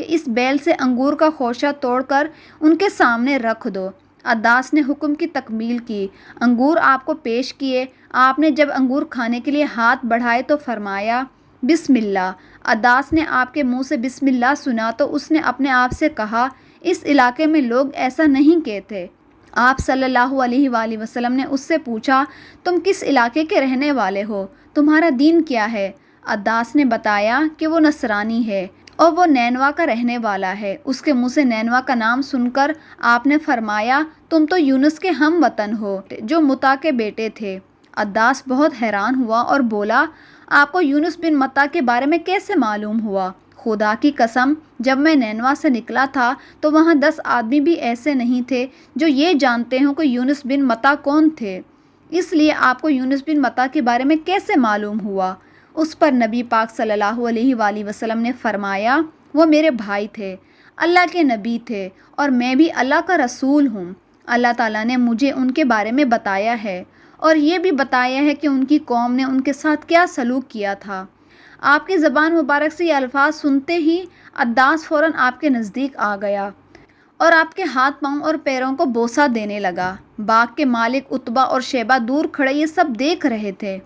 کہ اس بیل سے انگور کا خوشہ توڑ کر ان کے سامنے رکھ دو۔ عداس نے حکم کی تکمیل کی، انگور آپ کو پیش کیے۔ آپ نے جب انگور کھانے کے لیے ہاتھ بڑھائے تو فرمایا بسم اللہ۔ عداس نے آپ کے منہ سے بسم اللہ سنا تو اس نے اپنے آپ سے کہا اس علاقے میں لوگ ایسا نہیں کہتے۔ آپ صلی اللہ علیہ وآلہ وسلم نے اس سے پوچھا تم کس علاقے کے رہنے والے ہو، تمہارا دین کیا ہے؟ عداس نے بتایا کہ وہ نصرانی ہے اور وہ نینوا کا رہنے والا ہے۔ اس کے منہ سے نینوا کا نام سن کر آپ نے فرمایا تم تو یونس کے ہم وطن ہو جو متا کے بیٹے تھے۔ عداس بہت حیران ہوا اور بولا آپ کو یونس بن متا کے بارے میں کیسے معلوم ہوا؟ خدا کی قسم جب میں نینوا سے نکلا تھا تو وہاں 10 آدمی بھی ایسے نہیں تھے جو یہ جانتے ہوں کہ یونس بن متا کون تھے، اس لیے آپ کو یونس بن متا کے بارے میں کیسے معلوم ہوا؟ اس پر نبی پاک صلی اللہ علیہ وآلہ وسلم نے فرمایا وہ میرے بھائی تھے، اللہ کے نبی تھے اور میں بھی اللہ کا رسول ہوں۔ اللہ تعالیٰ نے مجھے ان کے بارے میں بتایا ہے اور یہ بھی بتایا ہے کہ ان کی قوم نے ان کے ساتھ کیا سلوک کیا تھا۔ آپ کی زبان مبارک سے یہ الفاظ سنتے ہی عداس فوراً آپ کے نزدیک آ گیا اور آپ کے ہاتھ پاؤں اور پیروں کو بوسہ دینے لگا۔ باغ کے مالک عتبہ اور شیبہ دور کھڑے یہ سب دیکھ رہے تھے۔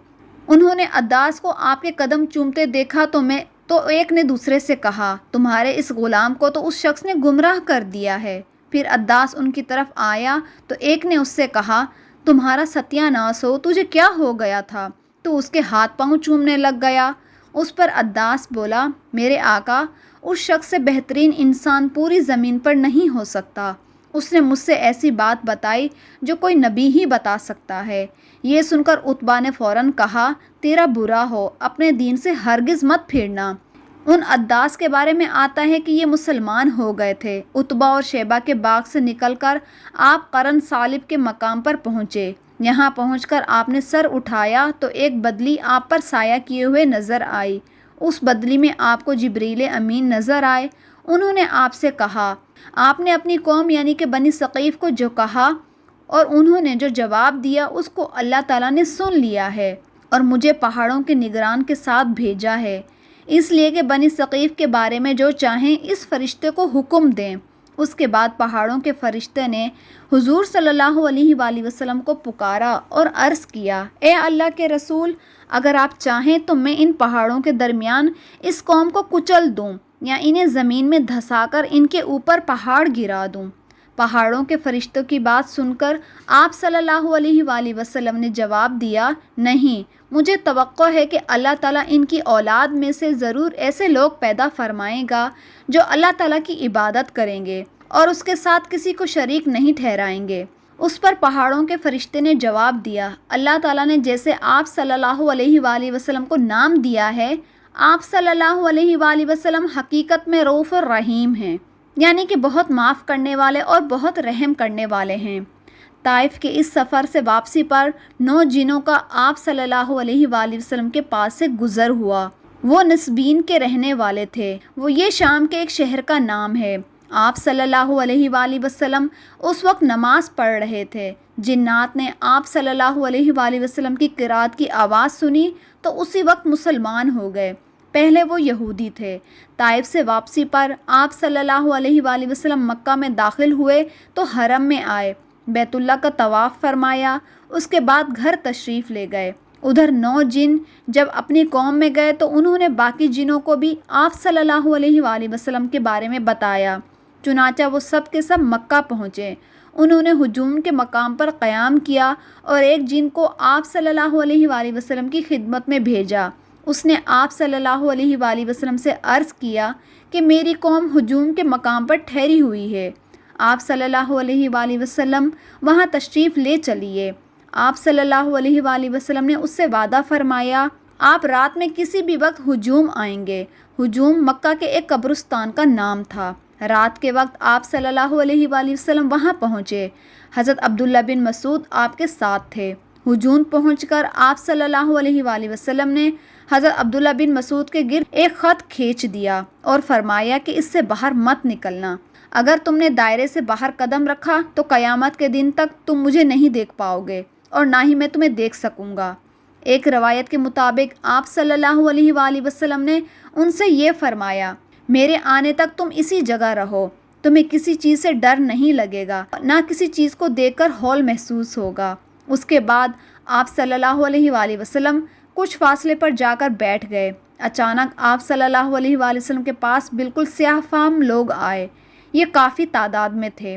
انہوں نے عداس کو آپ کے قدم چومتے دیکھا تو ایک نے دوسرے سے کہا تمہارے اس غلام کو تو اس شخص نے گمراہ کر دیا ہے۔ پھر عداس ان کی طرف آیا تو ایک نے اس سے کہا تمہارا ستیہ ناس ہو، تجھے کیا ہو گیا تھا؟ تو اس کے ہاتھ پاؤں چومنے لگ گیا۔ اس پر عداس بولا میرے آقا اس شخص سے بہترین انسان پوری زمین پر نہیں ہو سکتا، اس نے مجھ سے ایسی بات بتائی جو کوئی نبی ہی بتا سکتا ہے۔ یہ سن کر عتبہ نے فوراً کہا تیرا برا ہو، اپنے دین سے ہرگز مت پھرنا۔ ان عداس کے بارے میں آتا ہے کہ یہ مسلمان ہو گئے تھے۔ عتبہ اور شیبہ کے باغ سے نکل کر آپ قرن صالب کے مقام پر پہنچے۔ یہاں پہنچ کر آپ نے سر اٹھایا تو ایک بدلی آپ پر سایہ کیے ہوئے نظر آئی۔ اس بدلی میں آپ کو جبریل امین نظر آئے۔ انہوں نے آپ سے کہا آپ نے اپنی قوم یعنی کہ بنی ثقیف کو جو کہا اور انہوں نے جو جواب دیا اس کو اللہ تعالیٰ نے سن لیا ہے اور مجھے پہاڑوں کے نگران کے ساتھ بھیجا ہے، اس لیے کہ بنی ثقیف کے بارے میں جو چاہیں اس فرشتے کو حکم دیں۔ اس کے بعد پہاڑوں کے فرشتے نے حضور صلی اللہ علیہ وآلہ وسلم کو پکارا اور عرض کیا اے اللہ کے رسول، اگر آپ چاہیں تو میں ان پہاڑوں کے درمیان اس قوم کو کچل دوں یا انہیں زمین میں دھسا کر ان کے اوپر پہاڑ گرا دوں۔ پہاڑوں کے فرشتوں کی بات سن کر آپ صلی اللہ علیہ وآلہ وسلم نے جواب دیا نہیں، مجھے توقع ہے کہ اللہ تعالیٰ ان کی اولاد میں سے ضرور ایسے لوگ پیدا فرمائے گا جو اللہ تعالیٰ کی عبادت کریں گے اور اس کے ساتھ کسی کو شریک نہیں ٹھہرائیں گے۔ اس پر پہاڑوں کے فرشتے نے جواب دیا اللہ تعالیٰ نے جیسے آپ صلی اللہ علیہ وآلہ وسلم کو نام دیا ہے، آپ صلی اللہ علیہ وآلہ وسلم حقیقت میں رؤوف الرحیم ہیں، یعنی کہ بہت معاف کرنے والے اور بہت رحم کرنے والے ہیں۔ طائف کے اس سفر سے واپسی پر 9 جنوں کا آپ صلی اللہ علیہ وآلہ وسلم کے پاس سے گزر ہوا۔ وہ نسبین کے رہنے والے تھے، وہ یہ شام کے ایک شہر کا نام ہے۔ آپ صلی اللہ علیہ وآلہ وسلم اس وقت نماز پڑھ رہے تھے۔ جنات نے آپ صلی اللہ علیہ وآلہ وسلم کی قرات کی آواز سنی تو اسی وقت مسلمان ہو گئے۔ پہلے وہ یہودی تھے۔ طائف سے واپسی پر آپ صلی اللہ علیہ وآلہ وسلم مکہ میں داخل ہوئے تو حرم میں آئے، بیت اللہ کا طواف فرمایا، اس کے بعد گھر تشریف لے گئے۔ ادھر 9 جن جب اپنی قوم میں گئے تو انہوں نے باقی جنوں کو بھی آپ صلی اللہ علیہ وآلہ وسلم کے بارے میں بتایا۔ چنانچہ وہ سب کے سب مکہ پہنچے۔ انہوں نے ہجوم کے مقام پر قیام کیا اور ایک جن کو آپ صلی اللہ علیہ وآلہ وسلم کی خدمت میں بھیجا۔ اس نے آپ صلی اللہ علیہ وآلہ وسلم سے عرض کیا کہ میری قوم ہجوم کے مقام پر ٹھہری ہوئی ہے، آپ صلی اللہ علیہ وآلہ وسلم وہاں تشریف لے چلیے۔ آپ صلی اللہ علیہ وآلہ وسلم نے اس سے وعدہ فرمایا آپ رات میں کسی بھی وقت ہجوم آئیں گے۔ ہجوم مکہ کے ایک قبرستان کا نام تھا۔ رات کے وقت آپ صلی اللہ علیہ وآلہ وسلم وہاں پہنچے۔ حضرت عبداللہ بن مسعود آپ کے ساتھ تھے۔ ہجوم پہنچ کر آپ صلی اللہ علیہ وآلہ وسلم نے حضرت عبداللہ بن مسعود کے گرد ایک خط کھینچ دیا اور فرمایا کہ اس سے باہر مت نکلنا، اگر تم نے دائرے سے باہر قدم رکھا تو قیامت کے دن تک تم مجھے نہیں دیکھ پاؤ گے اور نہ ہی میں تمہیں دیکھ سکوں گا۔ ایک روایت کے مطابق آپ صلی اللہ علیہ وآلہ وسلم نے ان سے یہ فرمایا میرے آنے تک تم اسی جگہ رہو، تمہیں کسی چیز سے ڈر نہیں لگے گا، نہ کسی چیز کو دیکھ کر ہول محسوس ہوگا۔ اس کے بعد آپ صلی اللہ علیہ وآلہ وسلم کچھ فاصلے پر جا کر بیٹھ گئے۔ اچانک آپ صلی اللہ علیہ وآلہ وسلم کے پاس بالکل سیاہ فام لوگ آئے، یہ کافی تعداد میں تھے۔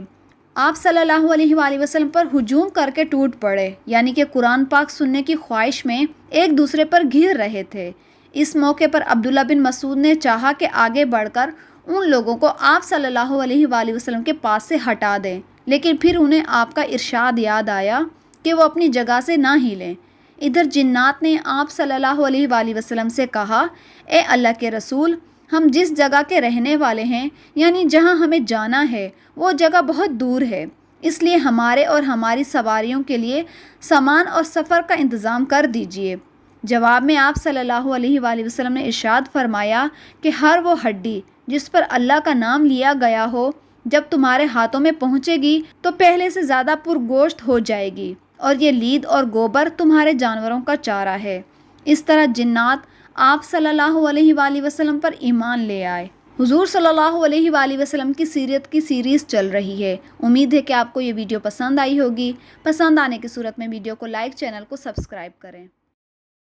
آپ صلی اللہ علیہ وآلہ وسلم پر ہجوم کر کے ٹوٹ پڑے، یعنی کہ قرآن پاک سننے کی خواہش میں ایک دوسرے پر گھر رہے تھے۔ اس موقع پر عبداللہ بن مسعود نے چاہا کہ آگے بڑھ کر ان لوگوں کو آپ صلی اللہ علیہ وآلہ وسلم کے پاس سے ہٹا دیں، لیکن پھر انہیں آپ کا ارشاد یاد آیا کہ وہ اپنی جگہ سے نہ ہلیں۔ ادھر جنات نے آپ صلی اللہ علیہ وآلہ وسلم سے کہا، اے اللہ کے رسول، ہم جس جگہ کے رہنے والے ہیں، یعنی جہاں ہمیں جانا ہے، وہ جگہ بہت دور ہے، اس لیے ہمارے اور ہماری سواریوں کے لیے سامان اور سفر کا انتظام کر دیجیے۔ جواب میں آپ صلی اللہ علیہ وآلہ وسلم نے ارشاد فرمایا کہ ہر وہ ہڈی جس پر اللہ کا نام لیا گیا ہو، جب تمہارے ہاتھوں میں پہنچے گی تو پہلے سے زیادہ پرگوشت ہو جائے گی، اور یہ لید اور گوبر تمہارے جانوروں کا چارہ ہے۔ اس طرح جنات آپ صلی اللہ علیہ وآلہ وسلم پر ایمان لے آئے۔ حضور صلی اللہ علیہ وآلہ وسلم کی سیرت کی سیریز چل رہی ہے۔ امید ہے کہ آپ کو یہ ویڈیو پسند آئی ہوگی۔ پسند آنے کی صورت میں ویڈیو کو لائک، چینل کو سبسکرائب کریں۔